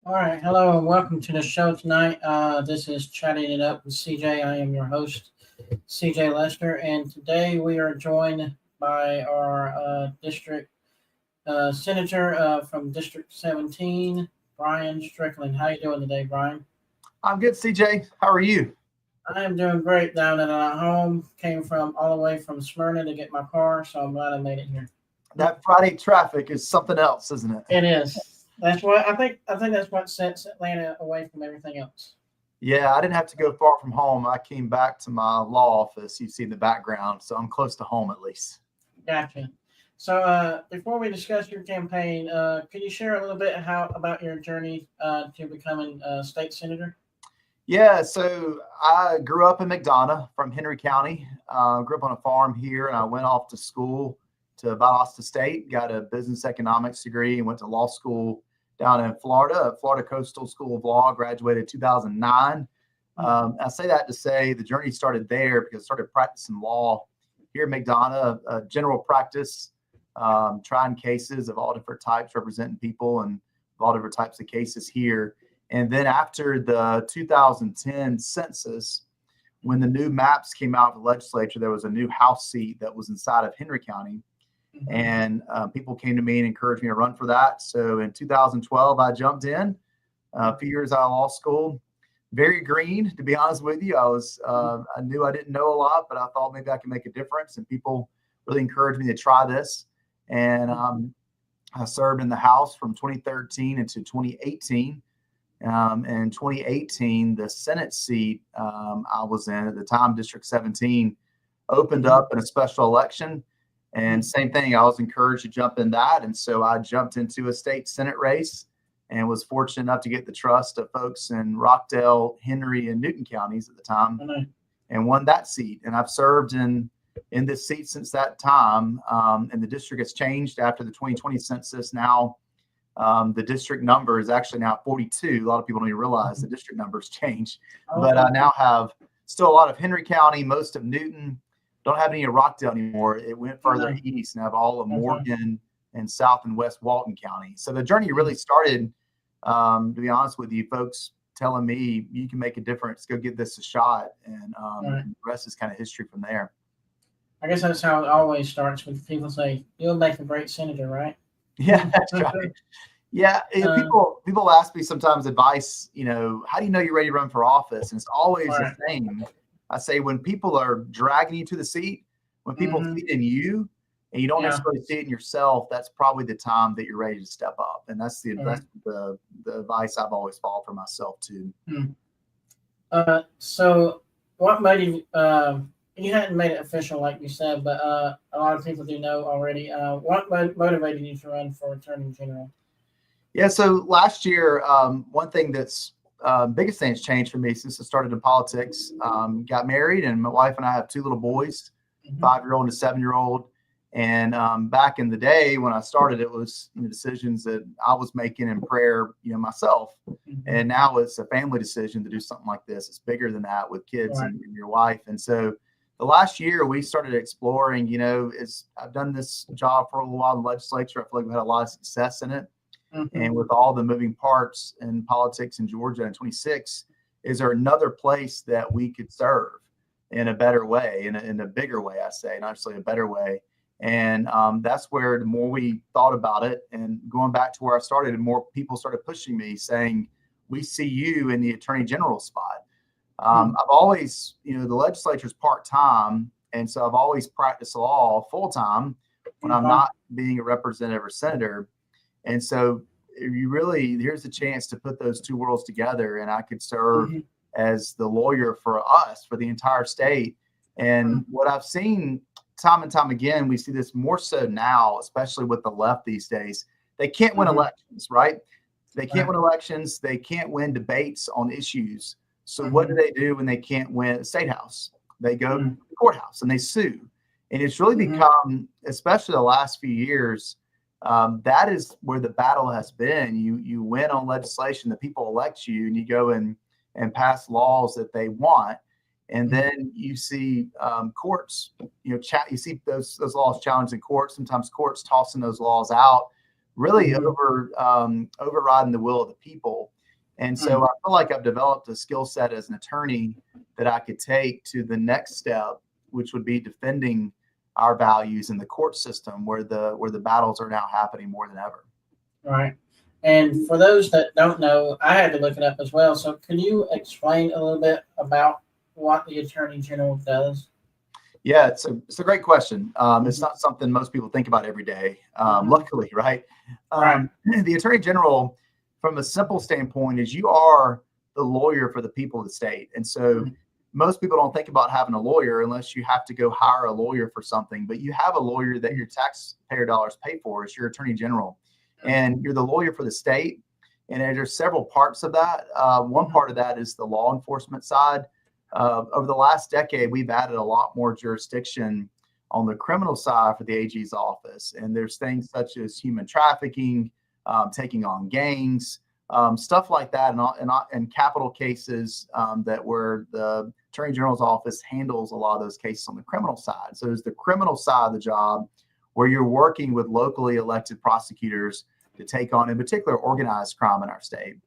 All right, hello and welcome to the show tonight. This is Chatting It Up with CJ. I am your host, CJ Lester, and today we are joined by our district senator from District 17, Brian Strickland. How you doing today, Brian? I'm good, CJ. How are you? I am doing great down at home. Came from all the way from Smyrna to get my car, so I'm glad I made it here. That Friday traffic is something else, isn't it? It is. That's what I think. I think that's what sets Atlanta away from everything else. Yeah, I didn't have to go far from home. I came back to my law office. You see in the background, so I'm close to home at least. Gotcha. So before we discuss your campaign, could you share a little bit about your journey to becoming state senator? Yeah, so I grew up in McDonough from Henry County. Grew up on a farm here, and I went off to school to Valdosta State, got a business economics degree, and went to law school down in Florida, Florida Coastal School of Law, graduated 2009. I say that to say the journey started there because I started practicing law here in McDonough, general practice, trying cases of all different types, representing people and all different types of cases here. And then after the 2010 census, when the new maps came out of the legislature, there was a new House seat that was inside of Henry County. And people came to me and encouraged me to run for that. So in 2012, I jumped in a few years out of law school. Very green, to be honest with you. I knew I didn't know a lot, but I thought maybe I could make a difference. And people really encouraged me to try this. And I served in the House from 2013 into 2018. In 2018, the Senate seat I was in at the time, District 17, opened up in a special election. And same thing, I was encouraged to jump in that. And so I jumped into a state Senate race and was fortunate enough to get the trust of folks in Rockdale, Henry, and Newton counties at the time and won that seat. And I've served in this seat since that time. And the district has changed after the 2020 census. Now, the district number is actually now 42. A lot of people don't even realize the district numbers changed. But I now have still a lot of Henry County, most of Newton. Don't have any of Rockdale anymore. It went further east and have all of Morgan and South and West Walton County. So the journey really started, to be honest with you, folks telling me you can make a difference, go give this a shot. And the rest is kind of history from there. I guess that's how it always starts when people say, you'll make a great senator, right? Yeah, that's right. Yeah, people ask me sometimes advice, how do you know you're ready to run for office? And it's always the same. I say when people are dragging you to the seat, when people see it in you and you don't necessarily see it in yourself, that's probably the time that you're ready to step up. And that's the advice I've always followed for myself too. So what made you hadn't made it official, like you said, but a lot of people do know already. What motivated you to run for Attorney General? Yeah, so last year, one thing that's biggest thing that's changed for me since I started in politics, got married, and my wife and I have two little boys, 5-year-old and a 7-year-old. And back in the day when I started, it was decisions that I was making in prayer, myself. And now it's a family decision to do something like this. It's bigger than that with kids and your wife. And so the last year we started exploring, I've done this job for a little while in the legislature. I feel like we've had a lot of success in it. And with all the moving parts in politics in Georgia in 26, is there another place that we could serve in a better way, in a bigger way, I say, not necessarily a better way. And that's where the more we thought about it, and going back to where I started, and more people started pushing me saying, we see you in the Attorney General spot. I've always, the legislature is part-time. And so I've always practiced law full-time when I'm not being a representative or senator. And so here's a chance to put those two worlds together, and I could serve as the lawyer for us, for the entire state. And what I've seen time and time again, we see this more so now, especially with the left these days, they can't win elections, right? They can't win elections. They can't win debates on issues. So what do they do when they can't win the state house? They go to the courthouse and they sue. And it's really become, especially the last few years, that is where the battle has been. You win on legislation, the people elect you, and you go and pass laws that they want, and then you see courts. You see those laws challenged in court. Sometimes courts tossing those laws out, really overriding the will of the people. And so I feel like I've developed a skill set as an attorney that I could take to the next step, which would be defending our values in the court system, where the battles are now happening more than ever. Right. And for those that don't know, I had to look it up as well. So can you explain a little bit about what the Attorney General does? Yeah, it's a great question. It's not something most people think about every day, luckily, right? Right. The Attorney General, from a simple standpoint, is you are the lawyer for the people of the state. And so most people don't think about having a lawyer unless you have to go hire a lawyer for something, but you have a lawyer that your taxpayer dollars pay for. It's your Attorney General, and you're the lawyer for the state. And there's several parts of that. One part of that is the law enforcement side. Over the last decade, we've added a lot more jurisdiction on the criminal side for the AG's office. And there's things such as human trafficking, taking on gangs, stuff like that, and capital cases that where the Attorney General's office handles a lot of those cases on the criminal side. So there's the criminal side of the job where you're working with locally elected prosecutors to take on, in particular, organized crime in our state.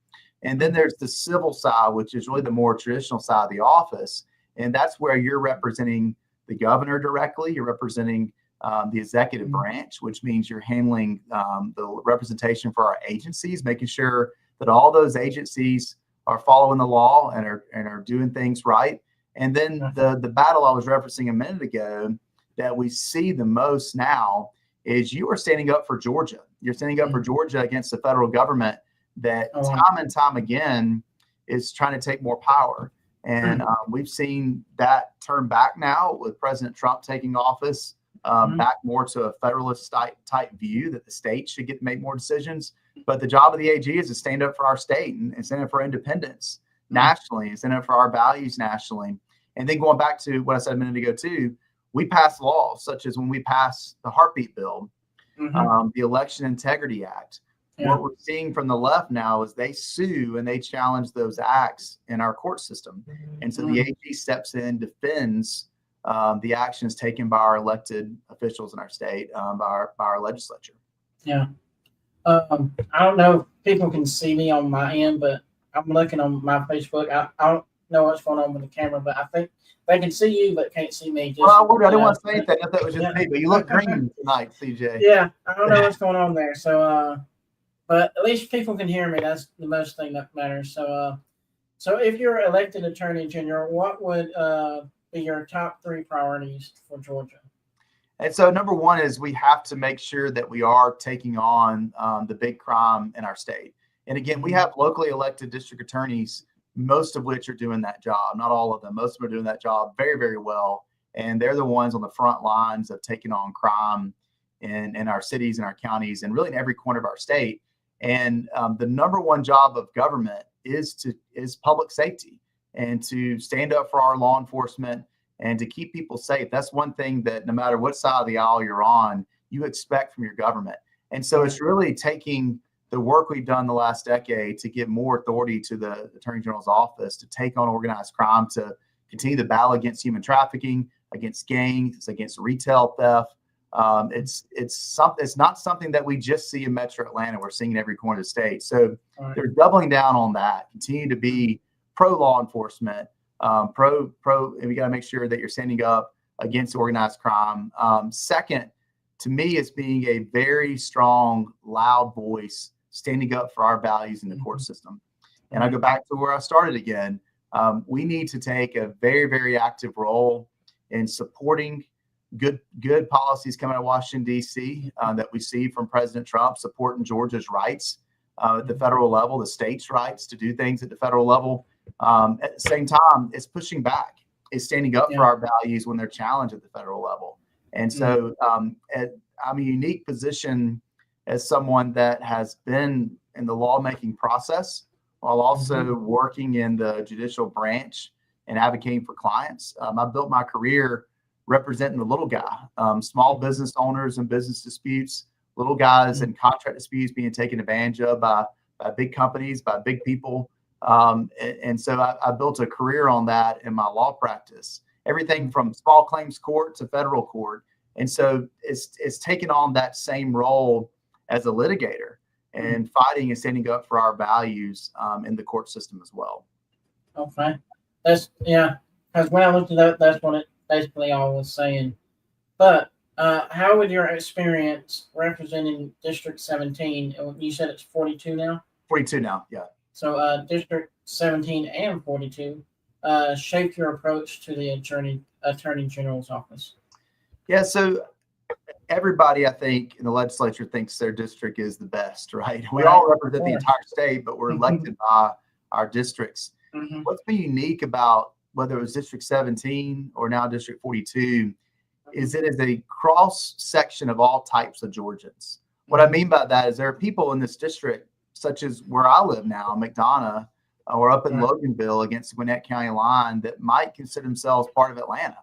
And then there's the civil side, which is really the more traditional side of the office. And that's where you're representing the governor directly. You're representing the executive branch, which means you're handling the representation for our agencies, making sure that all those agencies are following the law and are doing things right. And then the battle I was referencing a minute ago that we see the most now is you are standing up for Georgia. You're standing up for Georgia against the federal government that time and time again is trying to take more power. And we've seen that turn back now with President Trump taking office, back more to a federalist type view that the state should get to make more decisions. But the job of the AG is to stand up for our state and stand up for independence nationally and stand up for our values nationally. And then going back to what I said a minute ago too, we pass laws such as when we pass the heartbeat bill, the Election Integrity Act. What we're seeing from the left now is they sue and they challenge those acts in our court system. And so the AG steps in, defends the actions taken by our elected officials in our state, by our legislature. Yeah. I don't know if people can see me on my end, but I'm looking on my Facebook. I don't know what's going on with the camera, but I think they can see you, but can't see me. Just, I didn't want to say anything if that was just me, but you look green tonight, CJ. Yeah, I don't know what's going on there. So, but at least people can hear me. That's the most thing that matters. So, so if you're elected Attorney General, what would be your top 3 priorities for Georgia? And so number one is we have to make sure that we are taking on the big crime in our state. And again, we have locally elected district attorneys, most of which are doing that job. Not all of them. Most of them are doing that job very, very well. And they're the ones on the front lines of taking on crime in our cities and our counties and really in every corner of our state. And the number one job of government is public safety and to stand up for our law enforcement and to keep people safe. That's one thing that no matter what side of the aisle you're on, you expect from your government. And so it's really taking the work we've done the last decade to give more authority to the Attorney General's office to take on organized crime, to continue the battle against human trafficking, against gangs, against retail theft. It's not something that we just see in Metro Atlanta. We're seeing in every corner of the state. So they're doubling down on that. Continue to be pro law enforcement, and we got to make sure that you're standing up against organized crime. Second, to me, it's being a very strong, loud voice, standing up for our values in the court system. And I go back to where I started again. We need to take a very, very active role in supporting good policies coming out of Washington, D.C. That we see from President Trump, supporting Georgia's rights at the federal level, the state's rights to do things at the federal level. At the same time, it's pushing back. It's standing up for our values when they're challenged at the federal level. And so I'm a unique position as someone that has been in the lawmaking process while also working in the judicial branch and advocating for clients. I built my career representing the little guy, small business owners and business disputes, little guys and contract disputes being taken advantage of by big companies, by big people. And so I built a career on that in my law practice, everything from small claims court to federal court. And so it's taken on that same role as a litigator. and fighting and standing up for our values in the court system as well. Okay. Because when I looked it up, that's what it basically all was saying. But how would your experience representing District 17, you said it's 42 now? 42 now, yeah. So District 17 and 42 shape your approach to the Attorney General's office? Yeah, so everybody, I think, in the legislature thinks their district is the best, right? We all represent the entire state, but we're elected by our districts. What's been unique about whether it was District 17 or now District 42 is it is a cross section of all types of Georgians. What I mean by that is there are people in this district, such as where I live now, McDonough, or up in Loganville against the Gwinnett County line, that might consider themselves part of Atlanta.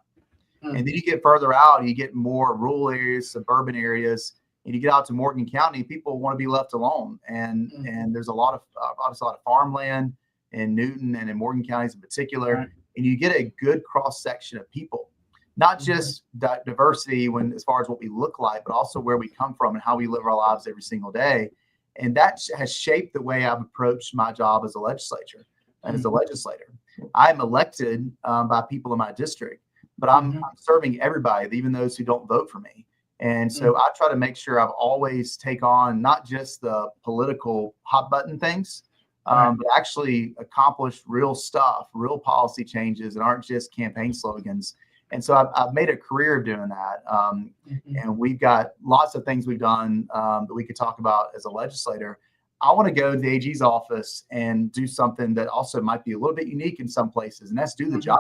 And then you get further out, you get more rural areas, suburban areas, and you get out to Morgan County, people want to be left alone. And there's obviously a lot of farmland in Newton and in Morgan counties in particular. And you get a good cross section of people, not just diversity as far as what we look like, but also where we come from and how we live our lives every single day. And that has shaped the way I've approached my job as a legislator and as a legislator. I'm elected by people in my district, but I'm serving everybody, even those who don't vote for me. And so I try to make sure I've always take on not just the political hot button things, but actually accomplish real stuff, real policy changes that aren't just campaign slogans. And so I've made a career of doing that. And we've got lots of things we've done that we could talk about as a legislator. I want to go to the AG's office and do something that also might be a little bit unique in some places, and that's do the job.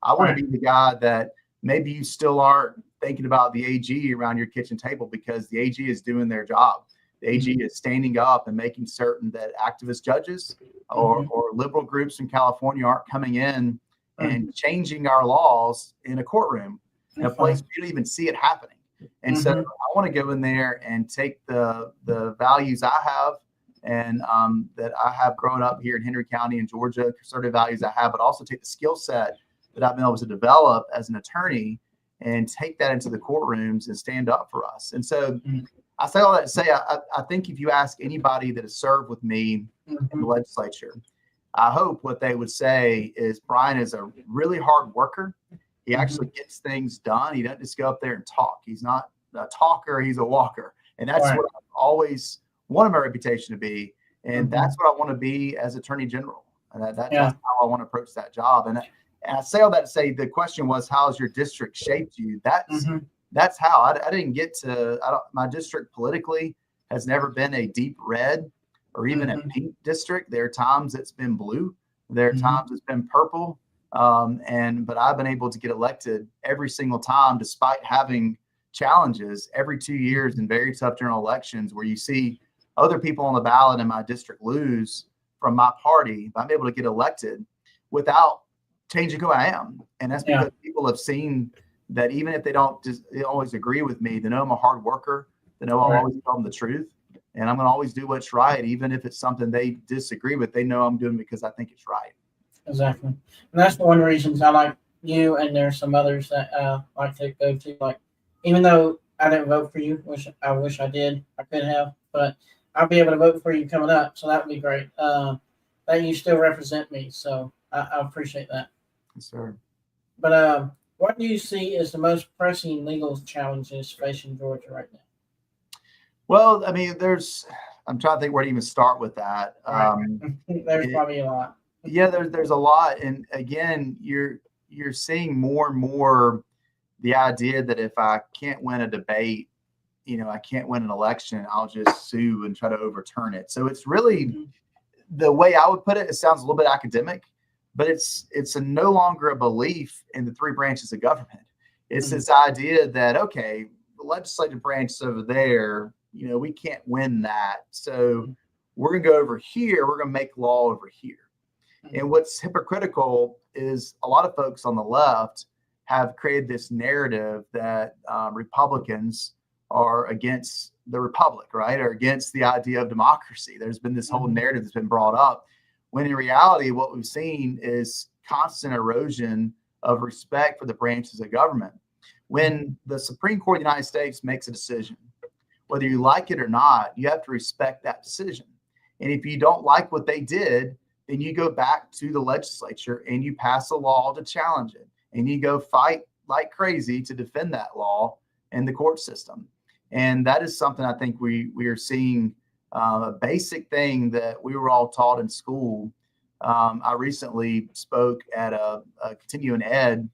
I want to be the guy that maybe you still aren't thinking about the AG around your kitchen table because the AG is doing their job. The AG is standing up and making certain that activist judges or liberal groups in California aren't coming in and changing our laws in a courtroom, in a place where you don't even see it happening. And so I want to go in there and take the values I have and that I have grown up here in Henry County in Georgia, conservative values I have, but also take the skill set that I've been able to develop as an attorney and take that into the courtrooms and stand up for us. And so I say all that to say, I think if you ask anybody that has served with me in the legislature, I hope what they would say is Brian is a really hard worker. He actually gets things done. He doesn't just go up there and talk. He's not a talker, he's a walker. And that's what I've always wanted my reputation to be. And that's what I want to be as Attorney General. And that's how I want to approach that job. And I say all that to say the question was, how has your district shaped you? That's how I didn't get to, my district politically has never been a deep red or even a pink district. There are times it's been blue. There are times it's been purple. But I've been able to get elected every single time, despite having challenges every 2 years in very tough general elections where you see other people on the ballot in my district lose from my party. But I'm able to get elected without changing who I am. And that's because people have seen that even if they don't always agree with me, they know I'm a hard worker. They know I'll always tell them the truth. And I'm going to always do what's right. Even if it's something they disagree with, they know I'm doing it because I think it's right. Exactly. And that's one of the reasons I like you, and there's some others that like to go to. Like, even though I didn't vote for you, which I wish I did, I could have, but I'll be able to vote for you coming up. So that would be great. That you still represent me. So I appreciate that. Yes, sir. But what do you see as the most pressing legal challenges facing Georgia right now? Well, I mean, I'm trying to think where to even start with that. There's probably a lot. Yeah, there's a lot. And again, you're seeing more and more the idea that if I can't win a debate, I can't win an election, I'll just sue and try to overturn it. So it's really the way I would put it. It sounds a little bit academic, but it's no longer a belief in the three branches of government. It's this idea that, okay, the legislative branch is over there, we can't win that. So we're going to go over here. We're going to make law over here. And what's hypocritical is a lot of folks on the left have created this narrative that Republicans are against the republic, right? Or against the idea of democracy. There's been this whole narrative that's been brought up, when in reality, what we've seen is constant erosion of respect for the branches of government. When the Supreme Court of the United States makes a decision, whether you like it or not, you have to respect that decision. And if you don't like what they did, then you go back to the legislature and you pass a law to challenge it. And you go fight like crazy to defend that law in the court system. And that is something I think we are seeing, a basic thing that we were all taught in school. I recently spoke at a continuing ed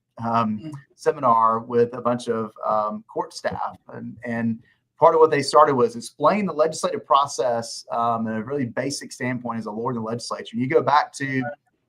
seminar with a bunch of court staff, and part of what they started was explain the legislative process in a really basic standpoint as a lawyer in the legislature. And you go back to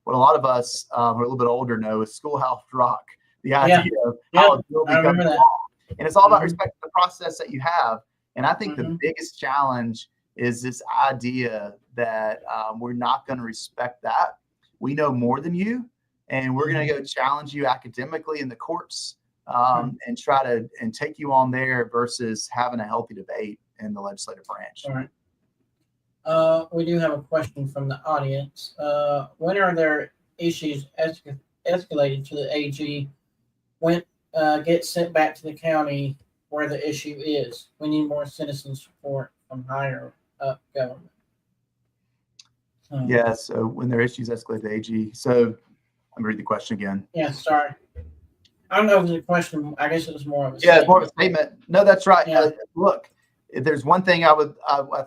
what a lot of us who are a little bit older know is Schoolhouse Rock, the idea of how a bill becomes law. And it's all about respecting the process that you have. And I think the biggest challenge is this idea that we're not going to respect that. We know more than you, and we're going to go challenge you academically in the courts and try to take you on there versus having a healthy debate in the legislative branch. All right. We do have a question from the audience. When are there issues escalated to the AG? When get sent back to the county where the issue is? We need more citizen support from higher up government. Yeah, so when their issues escalate to AG. So let me read the question again. Yeah, sorry. I don't know if it was a question. I guess it was more of a statement. Yeah, more of a statement. No, that's right. Yeah. Look, if there's one thing I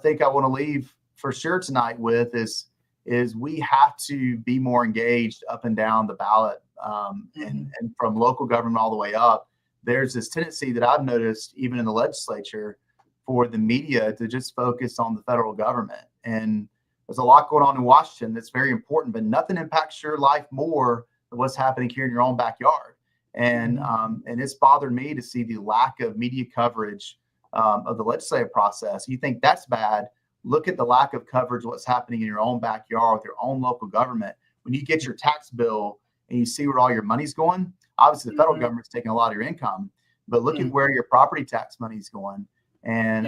think I want to leave for sure tonight with is we have to be more engaged up and down the ballot, and from local government all the way up. There's this tendency that I've noticed even in the legislature for the media to just focus on the federal government. And there's a lot going on in Washington that's very important, but nothing impacts your life more than what's happening here in your own backyard. And it's bothered me to see the lack of media coverage of the legislative process. You think that's bad? Look at the lack of coverage of what's happening in your own backyard with your own local government. When you get your tax bill and you see where all your money's going, obviously the federal government's taking a lot of your income, but look at where your property tax money's going. And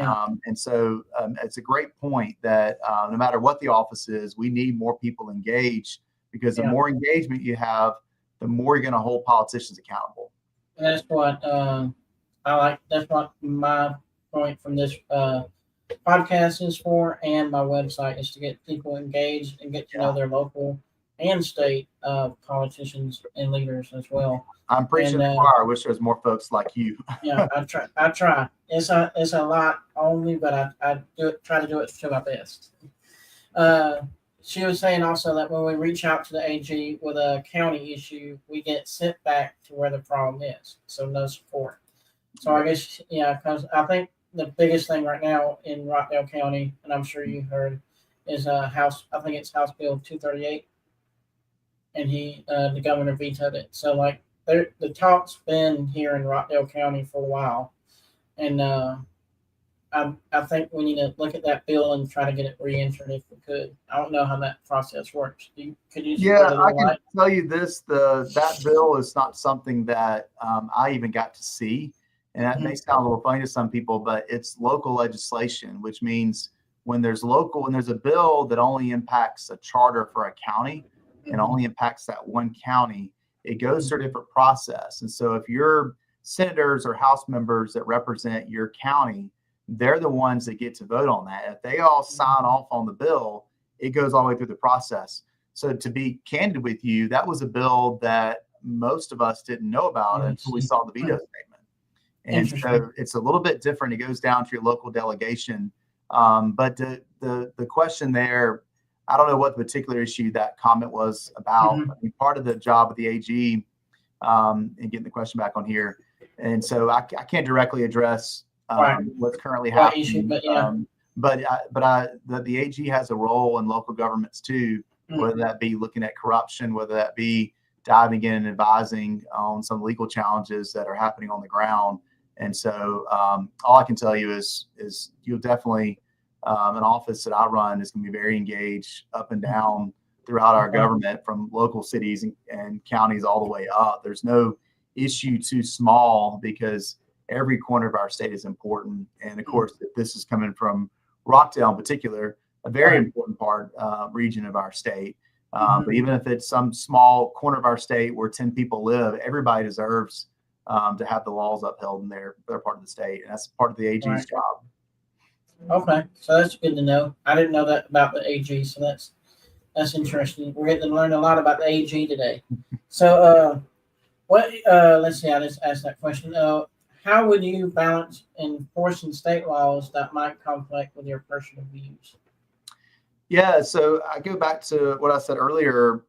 so it's a great point that no matter what the office is, we need more people engaged, because the more engagement you have, the more you're going to hold politicians accountable. That's what I like. That's what my point from this podcast is for, and my website is to get people engaged and get to know their local and state politicians and leaders as well. I'm preaching the choir. I wish there was more folks like you. Yeah, I try. It's a lot only, but I try to do it to my best. She was saying also that when we reach out to the AG with a county issue, we get sent back to where the problem is. So no support. So I guess, because I think the biggest thing right now in Rockdale County, and I'm sure you heard, is I think it's House Bill 238. And the governor vetoed it. So like the talk's been here in Rockdale County for a while. And I think we need to look at that bill and try to get it re-entered if we could. I don't know how that process works. Could you? I can tell you this: that bill is not something that I even got to see, and that may sound a little funny to some people, but it's local legislation, which means when there's a bill that only impacts a charter for a county and only impacts that one county, it goes through a different process. And so if you're senators or House members that represent your county, they're the ones that get to vote on that. If they all sign off on the bill, it goes all the way through the process. So to be candid with you, that was a bill that most of us didn't know about until we saw the veto statement. And so it's a little bit different. It goes down to your local delegation. But the question there, I don't know what the particular issue that comment was about. I mean, part of the job of the AG, and getting the question back on here, and so I can't directly address what's currently happening. Issue, but the AG has a role in local governments too, whether that be looking at corruption, whether that be diving in and advising on some legal challenges that are happening on the ground. And so all I can tell you is you'll definitely, an office that I run is going to be very engaged up and down throughout our government, from local cities and counties all the way up. There's no issue too small, because every corner of our state is important. And of course, if this is coming from Rockdale in particular, a very important region of our state. But even if it's some small corner of our state where 10 people live, everybody deserves to have the laws upheld in their part of the state. And that's part of the AG's job. Okay, so that's good to know. I didn't know that about the AG, so that's interesting. We're getting to learn a lot about the AG today. So, what? Let's see. I just asked that question. How would you balance enforcing state laws that might conflict with your personal views? Yeah, so I go back to what I said earlier.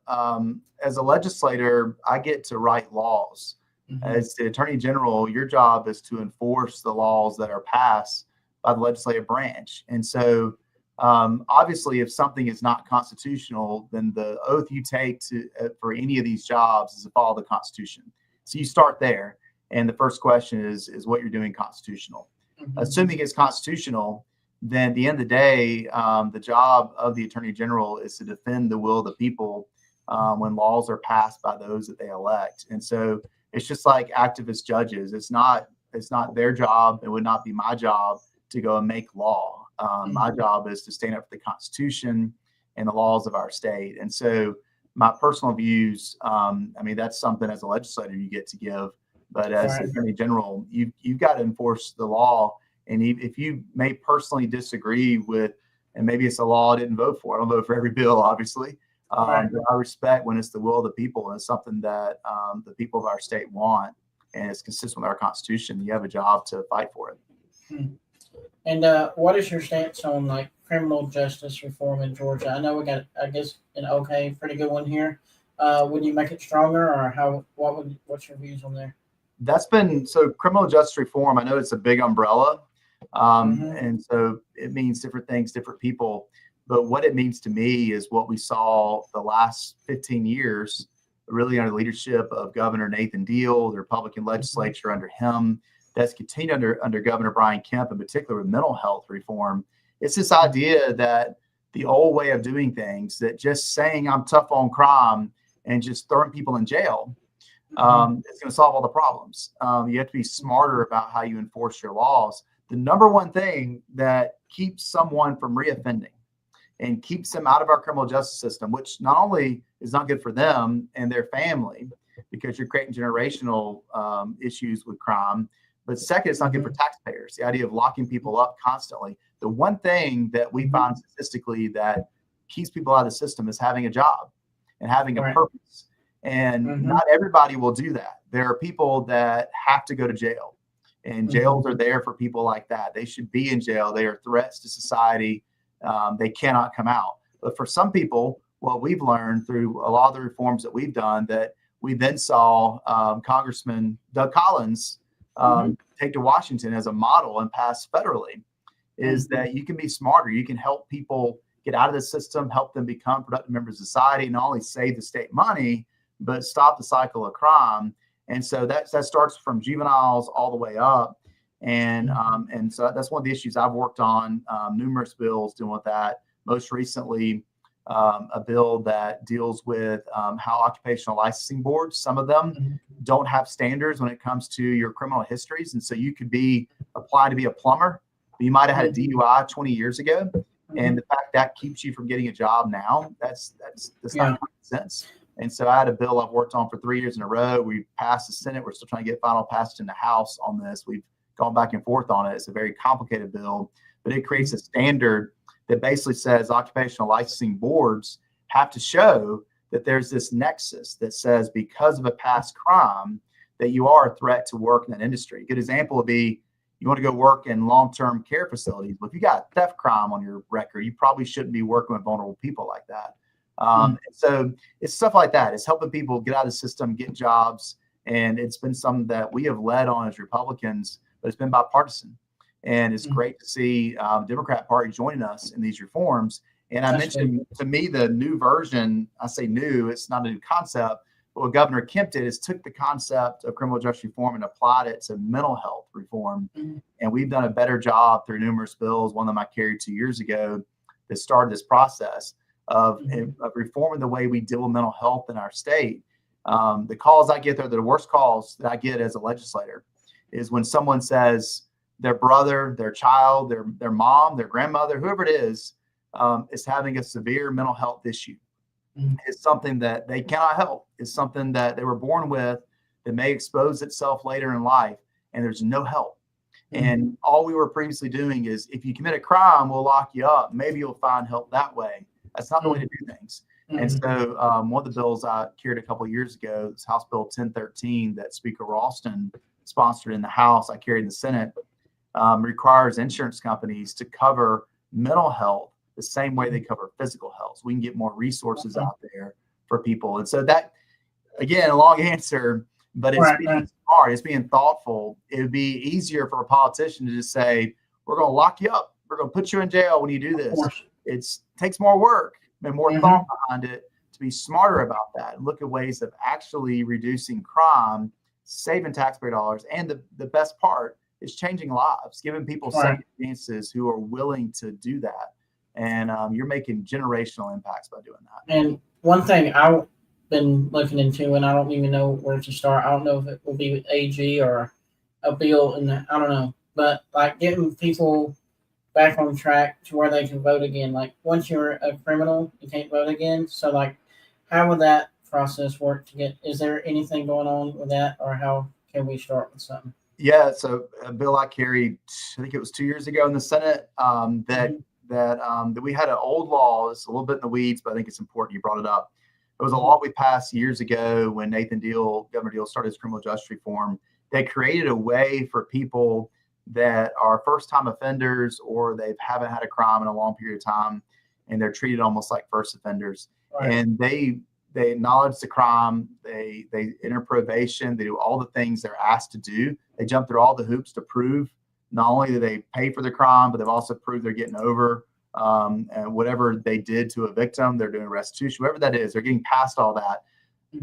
As a legislator, I get to write laws. Mm-hmm. As the Attorney General, your job is to enforce the laws that are passed by the legislative branch. And so, obviously, if something is not constitutional, then the oath you take to for any of these jobs is to follow the Constitution. So you start there, and the first question is what you're doing constitutional. Mm-hmm. Assuming it's constitutional, then at the end of the day, the job of the Attorney General is to defend the will of the people when laws are passed by those that they elect. And so it's just like activist judges. It's not their job. It would not be my job to go and make law. My job is to stand up for the Constitution and the laws of our state. And so my personal views, that's something as a legislator you get to give. But as Attorney General, you've got to enforce the law. And if you may personally disagree with, and maybe it's a law I didn't vote for. I don't vote for every bill, obviously. But I respect when it's the will of the people and it's something that the people of our state want and it's consistent with our Constitution. You have a job to fight for it. Hmm. And what is your stance on like criminal justice reform in Georgia? I know we got, I guess, pretty good one here. Would you make it stronger, or how? What's your views on there? So criminal justice reform. I know it's a big umbrella. And so it means different things, different people. But what it means to me is what we saw the last 15 years, really under the leadership of Governor Nathan Deal, the Republican legislature under him, that's continued under Governor Brian Kemp, in particular with mental health reform. It's this idea that the old way of doing things, that just saying I'm tough on crime and just throwing people in jail, is going to solve all the problems. You have to be smarter about how you enforce your laws. The number one thing that keeps someone from reoffending and keeps them out of our criminal justice system, which not only is not good for them and their family, because you're creating generational issues with crime, but second, it's not good for taxpayers. The idea of locking people up constantly. The one thing that we find statistically that keeps people out of the system is having a job and having a purpose. And not everybody will do that. There are people that have to go to jail. And jails are there for people like that. They should be in jail. They are threats to society. They cannot come out. But for some people, what we've learned through a lot of the reforms that we've done, that we then saw Congressman Doug Collins take to Washington as a model and pass federally, is that you can be smarter. You can help people get out of the system, help them become productive members of society, not only save the state money, but stop the cycle of crime. And so that starts from juveniles all the way up. And so that's one of the issues I've worked on, numerous bills dealing with that. Most recently, a bill that deals with how occupational licensing boards, some of them don't have standards when it comes to your criminal histories. And so you could apply to be a plumber, but you might have had a DUI 20 years ago. And the fact that keeps you from getting a job now, that's not common sense. And so I had a bill I've worked on for 3 years in a row. We passed the Senate. We're still trying to get final passage in the House on this. We've gone back and forth on it. It's a very complicated bill, but it creates a standard that basically says occupational licensing boards have to show that there's this nexus that says because of a past crime that you are a threat to work in that industry. A good example would be you want to go work in long-term care facilities. But if you got a theft crime on your record, you probably shouldn't be working with vulnerable people like that. So it's stuff like that. It's helping people get out of the system, get jobs. And it's been something that we have led on as Republicans, but it's been bipartisan. And it's great to see the Democrat Party joining us in these reforms. And I mentioned, to me, the new version, I say new, it's not a new concept, but what Governor Kemp did is took the concept of criminal justice reform and applied it to mental health reform. And we've done a better job through numerous bills. One of them I carried 2 years ago that started this process of reforming the way we deal with mental health in our state. The calls I get, they're the worst calls that I get as a legislator, is when someone says their brother, their child, their mom, their grandmother, whoever it is having a severe mental health issue. It's something that they cannot help. It's something that they were born with that may expose itself later in life, and there's no help. And all we were previously doing is, if you commit a crime, we'll lock you up. Maybe you'll find help that way. That's not the way to do things. And so one of the bills I carried a couple of years ago, this House Bill 1013 that Speaker Ralston sponsored in the House, I carried in the Senate, requires insurance companies to cover mental health the same way they cover physical health. So we can get more resources out there for people. And so that, again, a long answer, but it's being smart, it's being thoughtful. It would be easier for a politician to just say, we're going to lock you up, we're going to put you in jail when you do this. It takes more work and more thought behind it to be smarter about that and look at ways of actually reducing crime, saving taxpayer dollars, and the best part is changing lives, giving people second chances who are willing to do that. And you're making generational impacts by doing that. And one thing I've been looking into, and I don't even know where to start. I don't know if it will be with AG or a bill, and I don't know. But like getting people back on track to where they can vote again. Like once you're a criminal, you can't vote again. So like, how would that process work to get? Is there anything going on with that, or how can we start with something? Yeah, so a bill I carried, I think it was 2 years ago in the Senate, that we had an old law. It's a little bit in the weeds, but I think it's important you brought it up. It was a law we passed years ago when Governor Deal started his criminal justice reform. They created a way for people that are first-time offenders or they haven't had a crime in a long period of time, and they're treated almost like first offenders. And they acknowledge the crime, they enter probation, they do all the things they're asked to do. They jump through all the hoops to prove not only do they pay for the crime, but they've also proved they're getting over and whatever they did to a victim, they're doing restitution, whatever that is, they're getting past all that.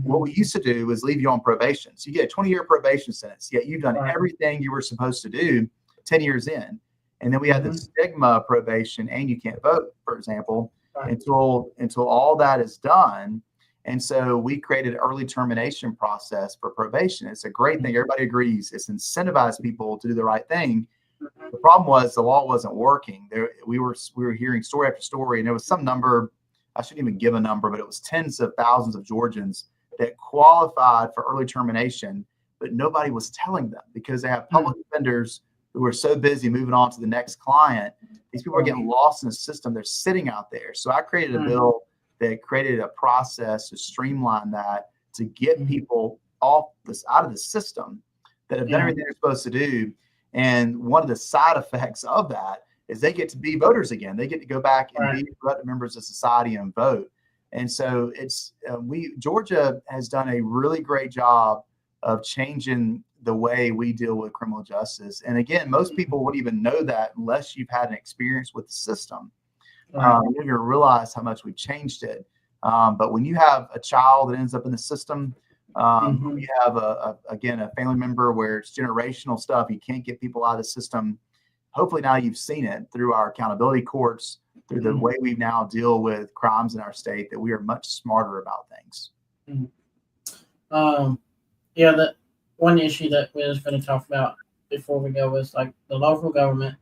What we used to do was leave you on probation. So you get a 20-year probation sentence, yet you've done everything you were supposed to do 10 years in. And then we had the stigma of probation, and you can't vote, for example, until all that is done. And so we created an early termination process for probation. It's a great thing. Everybody agrees. It's incentivized people to do the right thing. The problem was the law wasn't working. We were hearing story after story, and there was some number, I shouldn't even give a number, but it was tens of thousands of Georgians that qualified for early termination, but nobody was telling them because they have public defenders who are so busy moving on to the next client. These people are getting lost in the system. They're sitting out there. So I created a bill that created a process to streamline that, to get people out of the system that have done everything they're supposed to do. And one of the side effects of that is they get to be voters again. They get to go back and be productive members of society and vote. And so Georgia has done a really great job of changing the way we deal with criminal justice. And again, most people wouldn't even know that unless you've had an experience with the system. You don't even realize how much we've changed it. But when you have a child that ends up in the system, you have a family member where it's generational stuff. You can't get people out of the system. Hopefully now you've seen it through our accountability courts, through the way we now deal with crimes in our state, that we are much smarter about things. The one issue that we was going to talk about before we go was like the local government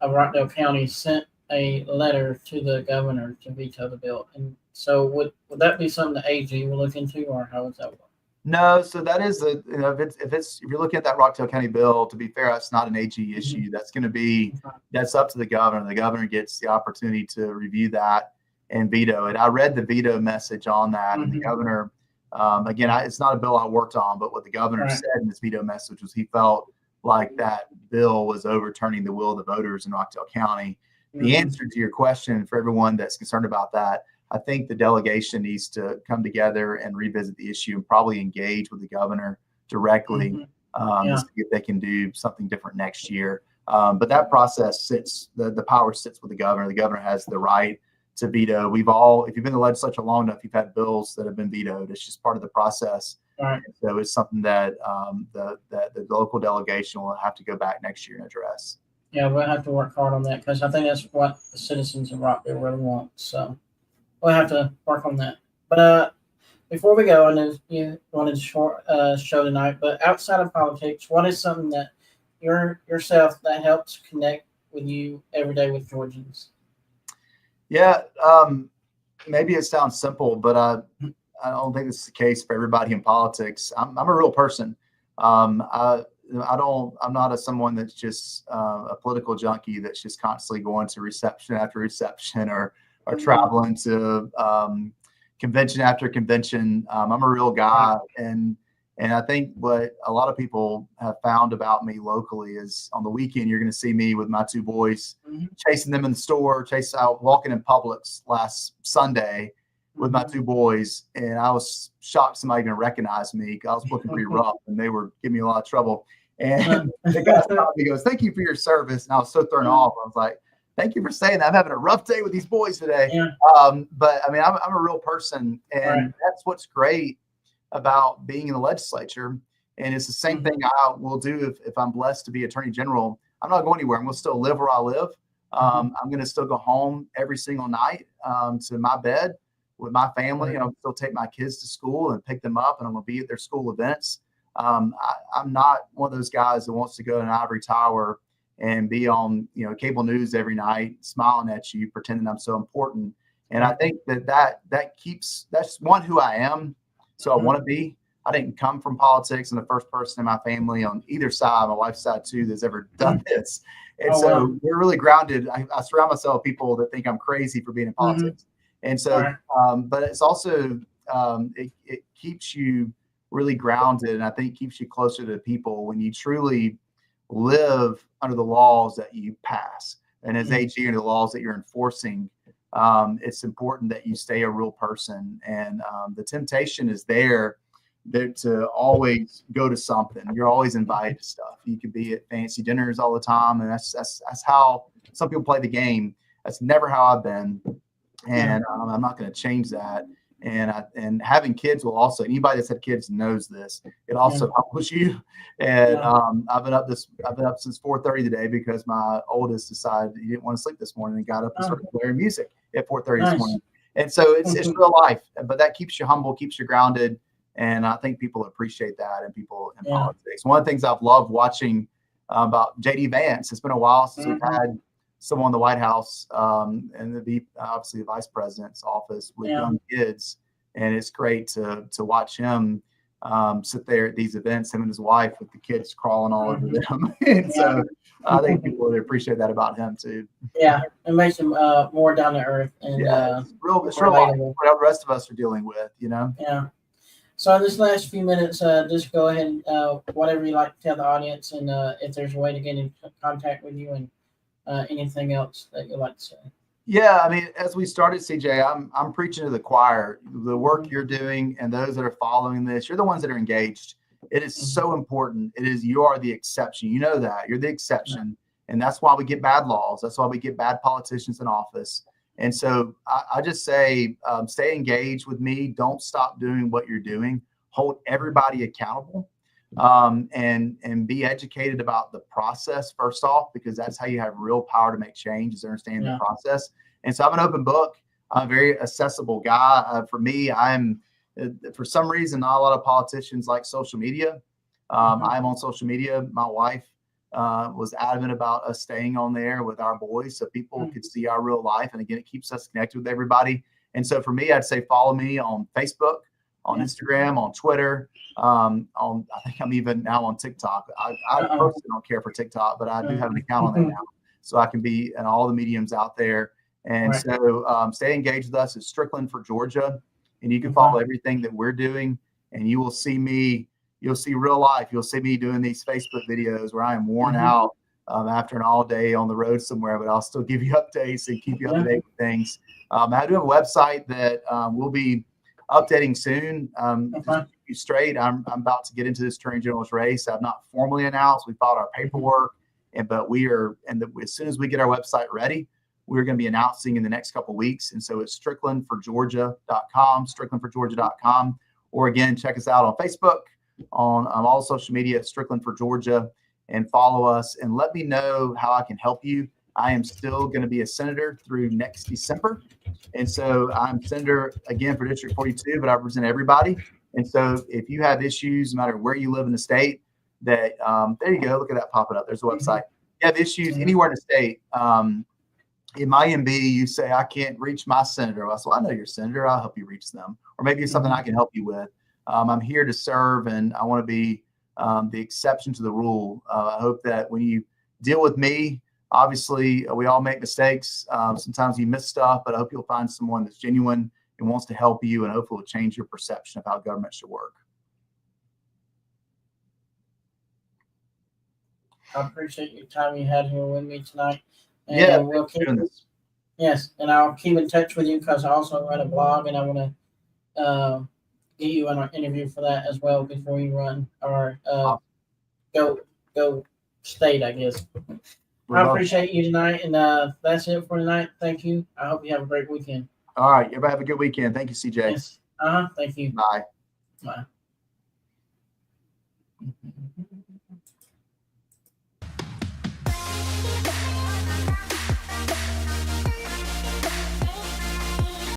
of Rockdale County sent a letter to the governor to veto the bill. And so would that be something the AG will look into, or how does that work? No, so that is if you're looking at that Rockdale County bill, to be fair, that's not an AG issue. That's going to be, that's up to the governor. The governor gets the opportunity to review that and veto it. I read the veto message on that, and the governor, it's not a bill I worked on, but what the governor said in his veto message was he felt like that bill was overturning the will of the voters in Rockdale County. The answer to your question for everyone that's concerned about that, I think the delegation needs to come together and revisit the issue and probably engage with the governor directly to see if they can do something different next year. But that process sits, the power sits with the governor. The governor has the right to veto. If you've been in the legislature long enough, you've had bills that have been vetoed. It's just part of the process. So it's something that the local delegation will have to go back next year and address. Yeah, we'll have to work hard on that because I think that's what the citizens of Rockdale really want. So we'll have to work on that. But before we go, I know you wanted to show tonight, but outside of politics, what is something that yourself that helps connect with you every day with Georgians? Yeah, maybe it sounds simple, but I don't think this is the case for everybody in politics. I'm a real person. I'm not someone that's just a political junkie that's just constantly going to reception after reception or traveling to convention after convention. I'm a real guy, and I think what a lot of people have found about me locally is on the weekend you're going to see me with my two boys, chasing them in the store, out walking in Publix last Sunday with my two boys, and I was shocked somebody even recognized me. I was looking pretty rough, and they were giving me a lot of trouble. And the guy stopped me, goes, "Thank you for your service." And I was so thrown off. I was like, "Thank you for saying that. I'm having a rough day with these boys today." But I mean, I'm a real person, and that's what's great about being in the legislature. And it's the same thing I will do if I'm blessed to be attorney general. I'm not going anywhere. I'm going to still live where I live. I'm going to still go home every single night to my bed with my family, and I'll still take my kids to school and pick them up, and I'm going to be at their school events. I'm not one of those guys that wants to go in an ivory tower and be on, cable news every night, smiling at you, pretending I'm so important. And I think that's one who I am. So I want to be. I didn't come from politics. I'm the first person in my family on either side, my wife's side too, that's ever done this. And we're really grounded. I surround myself with people that think I'm crazy for being in politics. And so, but it's also, it keeps you really grounded, and I think keeps you closer to people when you truly live under the laws that you pass. And as AG, under the laws that you're enforcing, it's important that you stay a real person. And the temptation is there to always go to something. You're always invited to stuff. You could be at fancy dinners all the time, and that's how some people play the game. That's never how I've been. And I'm not going to change that. And having kids will also, anybody that's had kids knows this. It also humbles you. And I've been up since 4:30 today because my oldest decided he didn't want to sleep this morning and got up and started playing music at 4:30 this morning. And so it's real life, but that keeps you humble, keeps you grounded. And I think people appreciate that, and people in politics. One of the things I've loved watching about JD Vance, it's been a while since we've had someone in the White House and obviously the vice president's office with young kids. And it's great to watch him sit there at these events, him and his wife with the kids crawling all over them. And so I think people would appreciate that about him too. Yeah, it makes him more down to earth and it's real what the rest of us are dealing with, Yeah. So in this last few minutes, just go ahead and whatever you like to tell the audience, and if there's a way to get in contact with you, and anything else that you'd like to say. Yeah, I mean, as we started, CJ, I'm preaching to the choir. The work you're doing and those that are following this, you're the ones that are engaged. It is so important. You are the exception. You know that. You're the exception. And that's why we get bad laws. That's why we get bad politicians in office. And so I just say, stay engaged with me. Don't stop doing what you're doing. Hold everybody accountable. And be educated about the process first off, because that's how you have real power to make change, is understanding the process. And so I'm an open book. I'm a very accessible guy. For me, for some reason, not a lot of politicians like social media. I'm on social media. My wife was adamant about us staying on there with our boys so people could see our real life. And again, it keeps us connected with everybody. And so for me, I'd say follow me on Facebook, on Instagram, on Twitter. I think I'm even now on TikTok. I personally don't care for TikTok, but I do have an account on there now, so I can be in all the mediums out there. And so stay engaged with us. It's Strickland for Georgia, and you can follow everything that we're doing, and you will see me. You'll see real life. You'll see me doing these Facebook videos where I am worn out after an all day on the road somewhere, but I'll still give you updates and keep you up to date with things. I do have a website that we'll be updating soon. To keep you straight, I'm about to get into this attorney general's race. I've not formally announced. We filed our paperwork, but as soon as we get our website ready, we're going to be announcing in the next couple of weeks. And so it's stricklandforgeorgia.com, stricklandforgeorgia.com, or again, check us out on Facebook, on all social media at Strickland for Georgia, and follow us and let me know how I can help you. I am still going to be a senator through next December. And so I'm senator again for District 42, but I represent everybody. And so if you have issues, no matter where you live in the state, that there you go. Look at that popping up. There's a website. You have issues anywhere in the state. In my MB, you say, I can't reach my senator. I said, well, I know your senator. I'll help you reach them. Or maybe it's something I can help you with. I'm here to serve, and I want to be the exception to the rule. I hope that when you deal with me, obviously we all make mistakes. Sometimes you miss stuff, but I hope you'll find someone that's genuine and wants to help you, and hopefully will change your perception of how government should work. I appreciate your time you had here with me tonight. And Yeah, we'll keep doing this. Yes, and I'll keep in touch with you because I also run a blog, and I want to get you an interview for that as well before you run or go state, I guess. I appreciate you tonight, and that's it for tonight. Thank you. I hope you have a great weekend. All right, everybody have a good weekend. Thank you, CJ. Yes. Thank you. Bye. Bye.